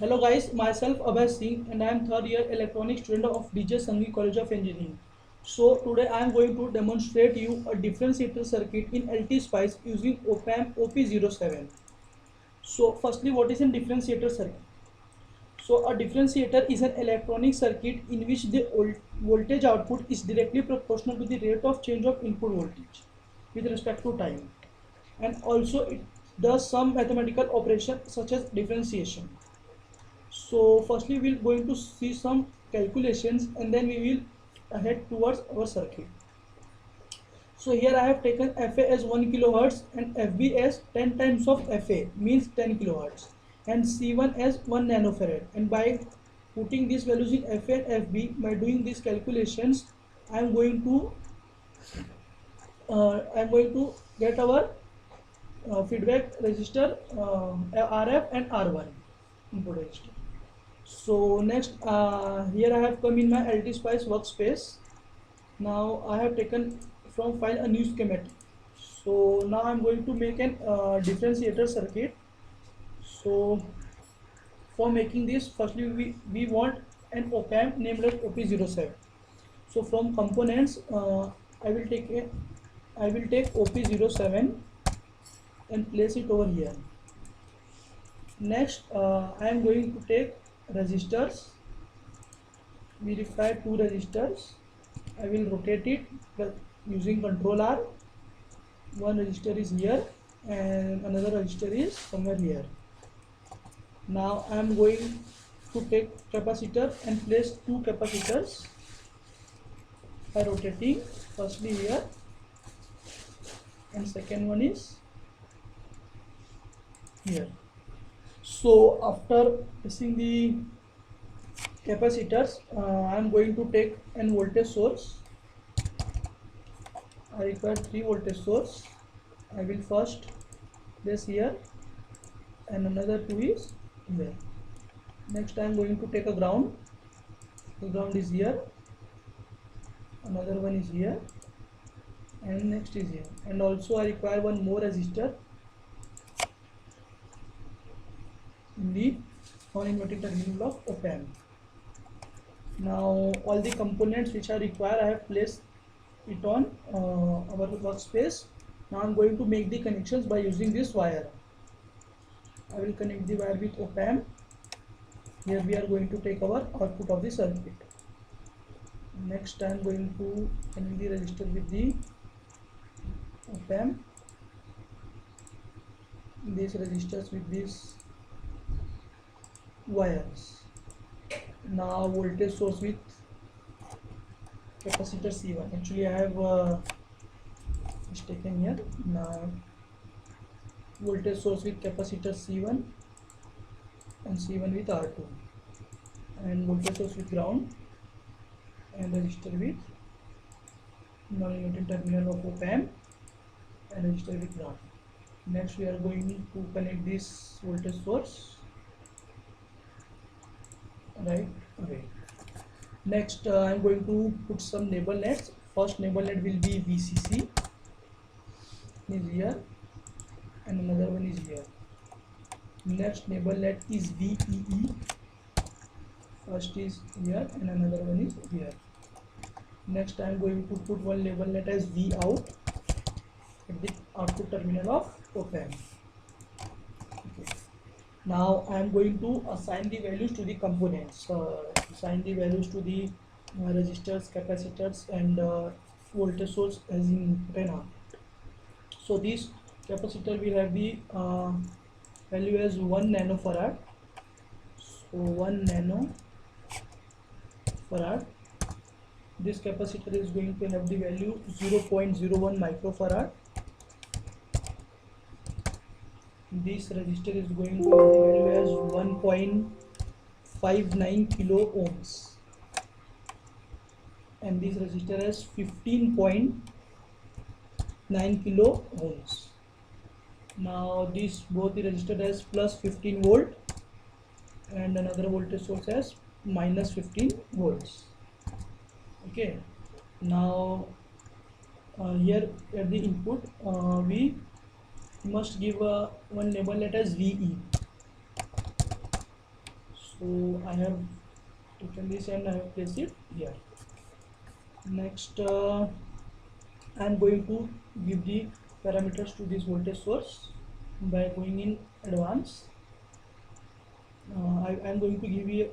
Hello guys, myself Abhay Singh and I am third year electronic student of DJ Sanghi College of Engineering. So today I am going to demonstrate you a differentiator circuit in LT Spice using op-amp OP07. So firstly, what is a differentiator circuit? So a differentiator is an electronic circuit in which the voltage output is directly proportional to the rate of change of input voltage with respect to time, and also it does some mathematical operation such as differentiation. So firstly we're going to see some calculations and then we will head towards our circuit. So here I have taken FA as 1 kilohertz and FB as 10 times of FA means 10 kilohertz and C1 as 1 nanofarad, and by putting these values in FA and FB, by doing these calculations I am going to get our feedback resistor RF and R1 input resistor. So next, here I have come in my LT Spice workspace. Now I have taken from file a new schematic. So now I'm going to make an differentiator circuit. So for making this, firstly we want an op-amp named as OP07. So from components, I will take OP07 and place it over here. Next, I am going to take resistors. We require two resistors. I will rotate it using Control R. One resistor is here and another resistor is somewhere here. Now I am going to take capacitor and place two capacitors by rotating firstly here, and second one is here. So after placing the capacitors, I am going to take an voltage source. I require 3 voltage source. I will first place here and another 2 is here. Next I am going to take a ground. The ground is here, another one is here, and next is here, and also I require one more resistor in the non-inverting terminal of op-amp. Now all the components which I require I have placed it on our workspace. Now I am going to make the connections by using this wire. I will connect the wire with op-amp. Here we are going to take our output of the circuit. Next I am going to connect the resistor with the op-amp. These resistors with these wires. Now voltage source with capacitor C1. Actually I have mistaken here. Now voltage source with capacitor C1 and C1 with R2, and voltage source with ground, and resistor with non-inverting terminal of op-amp and resistor with ground. Next we are going to connect this voltage source right away. Next I am going to put some neighbor nets. First neighbor net will be VCC is here and another one is here. Next neighbor net is VEE. First is here and another one is here. Next I am going to put one neighbor net as V out at the output terminal of op-amp. Okay. Now I am going to assign the values to the components. Assign the values to the resistors, capacitors, and voltage source as in RENA. So this capacitor will have the value as 1 nanofarad. So 1 nanofarad. This capacitor is going to have the value 0.01 microfarad. This resistor is going to have the value as 1.59 kilo ohms, and this resistor has 15.9 kilo ohms. Now this both the resistor has plus 15 volt and another voltage source has minus 15 volts. Okay. Now here at the input we must give one label let as VE. So I have taken this and I have placed it here. Next I am going to give the parameters to this voltage source by going in advance. I am going to give you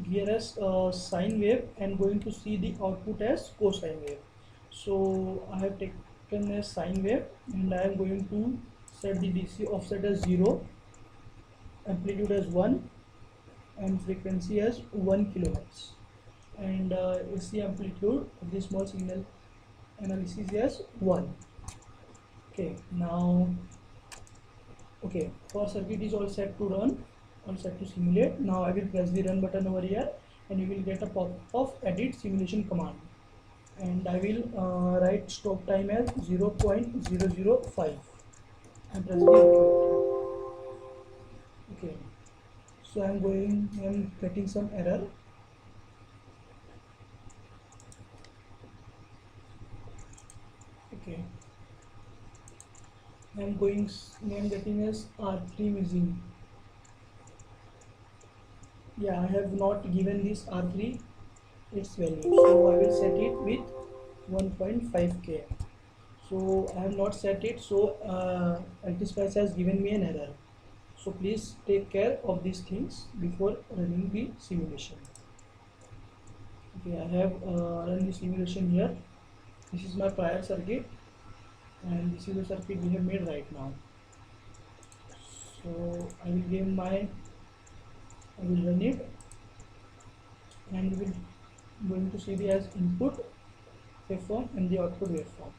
here as sine wave and going to see the output as cosine wave. So I have taken a sine wave and I am going to set the DC offset as 0, amplitude as 1 and frequency as 1 kilohertz, and AC amplitude of the small signal analysis as 1. Okay, now for circuit is all set to run, all set to simulate. Now I will press the run button over here and you will get a pop of edit simulation command, and I will write stop time as 0.005 and press the OK. Okay, so I am getting some error. Okay, I am getting as R3 missing. Yeah, I have not given this R3 its value, so I will set it with 1.5k. So I have not set it, so Altispice has given me an error. So please take care of these things before running the simulation. Okay, I have run the simulation here. This is my prior circuit and this is the circuit we have made right now. So I will run it and we will going to see the as input waveform and the output waveform.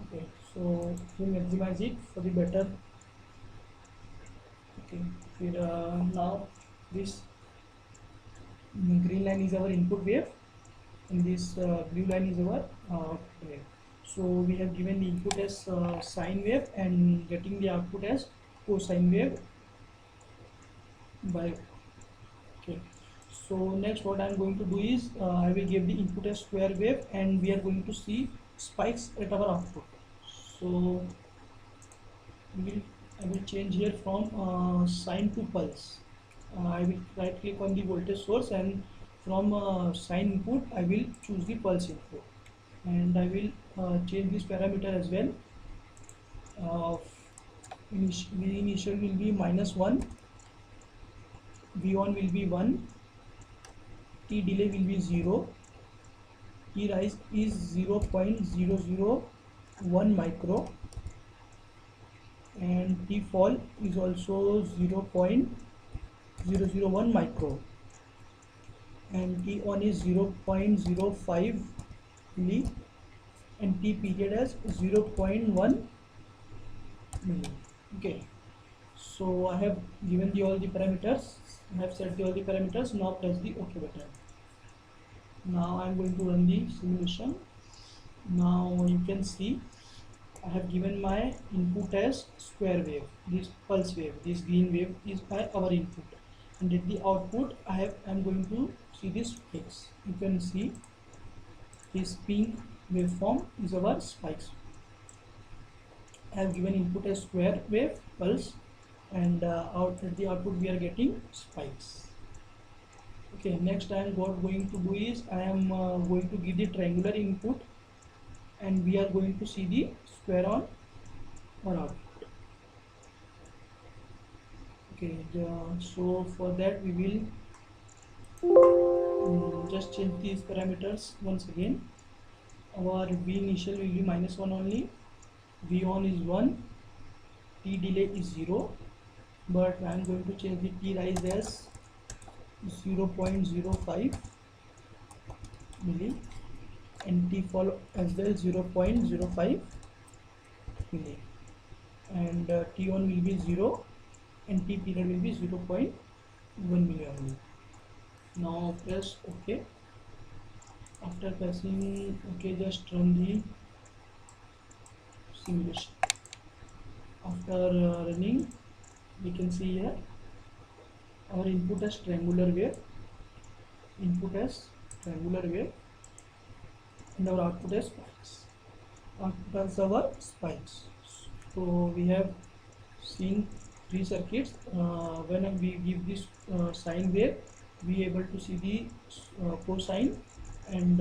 Okay, so we maximize it for the better. Okay, now this green line is our input wave and this blue line is our output wave. So we have given the input as sine wave and getting the output as cosine wave by. Okay, so next what I am going to do is I will give the input as square wave and we are going to see spikes at our output. So I will change here from sine to pulse. I will right click on the voltage source and from sine input I will choose the pulse input, and I will change this parameter as well. V initial will be -1, V on will be 1, T delay will be 0, T rise is 0.001 micro, and T fall is also 0.001 micro, and T on is 0.05 milli, and T period as 0.1 milli. Okay, so I have given all the parameters. I have set all the parameters. Now press the OK button. Now I am going to run the simulation. Now you can see I have given my input as square wave, this pulse wave, this green wave is our input, and at the output I am going to see this spikes. You can see this pink waveform is our spikes. I have given input as square wave pulse, and out at the output we are getting spikes. Okay, next I am going to do is I am going to give the triangular input and we are going to see the square on or output. Okay, so for that we will just change these parameters once again. Our V initial will be -1 only, V on is 1, T delay is 0, but I am going to change the T rise as 0.05 milli and T fall as well 0.05 milli, and T on will be 0 and T period will be 0.1 milli only. Now press OK. After pressing OK, just run the simulation. After running, we can see here our input as triangular wave, and our output as spikes. Output as our spikes. So we have seen three circuits. When we give this sine wave, we able to see the cosine, and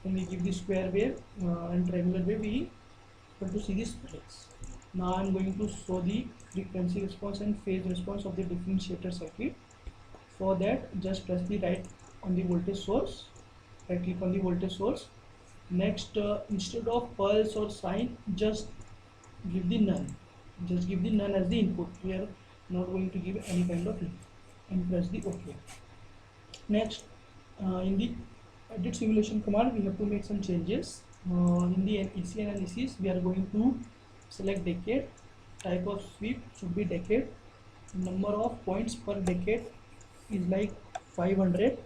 when we give the square wave and triangular wave, we able to see the splits. Now I am going to show the frequency response and phase response of the differentiator circuit. For that, just press the right on the voltage source, right click on the voltage source. Next, instead of pulse or sine, just give the none. Just give the none as the input. We are not going to give any kind of input, and press the OK. Next, in the edit simulation command, we have to make some changes. In the EC analysis, we are going to select decade. Type of sweep should be decade. Number of points per decade is like 500,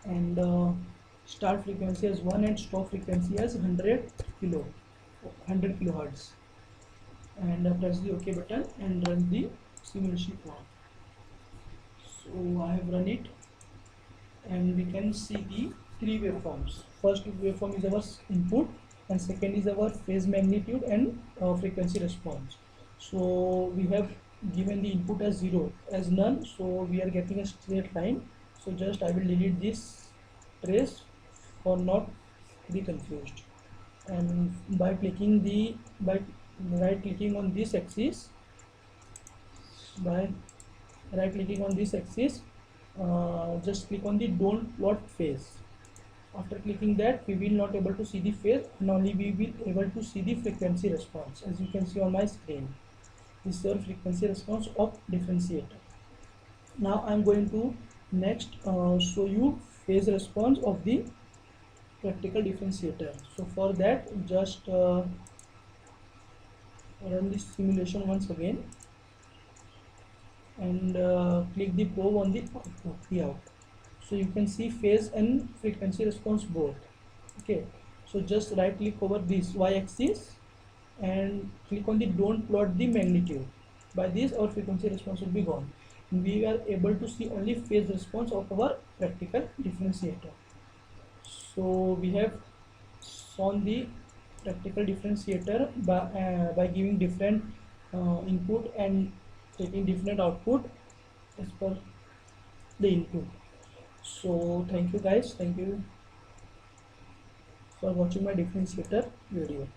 and start frequency as 1 and stop frequency as 100 kilohertz, and press the OK button and run the simulation command. So I have run it, and we can see the three waveforms. First waveform is our input, and second is our phase magnitude and frequency response. So we have given the input as 0, as none, so we are getting a straight line. So just I will delete this trace for not be confused, and by right clicking on this axis, by right clicking on this axis, just click on the don't plot phase. After clicking that, we will not able to see the phase, and only we will able to see the frequency response. As you can see on my screen, this is your frequency response of differentiator. Now I am going to next show you phase response of the practical differentiator. So for that, just run this simulation once again, and click the probe on the out. So you can see phase and frequency response both. Okay, so just right click over this y-axis and click on the don't plot the magnitude. By this, our frequency response will be gone. We are able to see only phase response of our practical differentiator. So we have shown the practical differentiator by giving different input and taking different output as per the input. So thank you guys, thank you for watching my differentiator video.